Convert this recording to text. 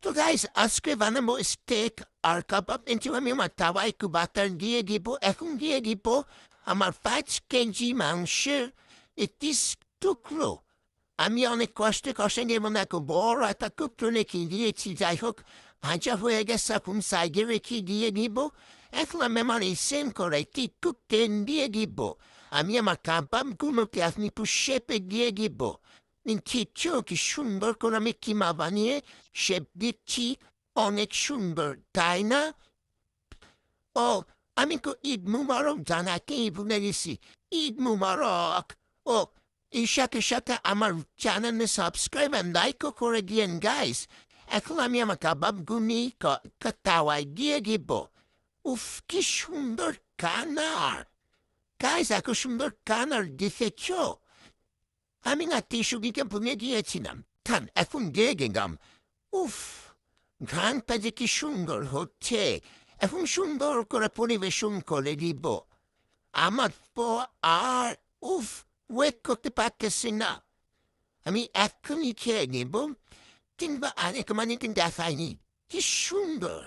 তো গাইস আজকে বানাবো স্টেক আর কাবাব কিন্তু আমি আমার তাওয়ায় একটু বাটার দিয়ে দিব। এখন দিয়ে দিব আমার 5 কেজি মাংসের 30 টুকরো। আমি অনেক কষ্টে কষে নেব না, একটু বড় একটা টুকরো রেখে দিয়েছি। যাই হোক, ভাজা হয়ে গেছে, এখন সাইডে রেখে দিয়ে দিব। এখন আমি আমার এই সেম করে একটু তেল দিয়ে দিব। আমি আমার কাবাবগুলোকে আপনি একটু শেপে দিয়ে দিব। কিচ্ছু কি সুন্দর করে আমি কিমা বানিয়ে শেপ দিচ্ছি, অনেক সুন্দর তাই না? ও, আমি তো ঈদ মুবারক জানাতেই ভুলে গেছি। ঈদ মুবারক। ও, এই সাথে সাথে আমার চ্যানেলে সাবস্ক্রাইব আর লাইকও করে দিয়েন গাইস। এখন আমি আমার কাবাবগুলি তাওয়ায় দিয়ে দিব। উফ, কি সুন্দর কালার! গাইস, এত সুন্দর কালার দেখেছ? আমি না টিস্যুটিকে ভুলে গিয়েছিলাম। থাম, এখন দিয়ে গেলাম। উফ, ঘ্রাণটা যে কি সুন্দর হচ্ছে! এখন সুন্দর করে পরিবেশন করে দিব। আমার পর আর উফ, ওয়েট করতে পারতেছি না। আমি এক্ষুনি খেয়ে নেব, কিংবা আরেক মানে দেখায়নি। কি সুন্দর!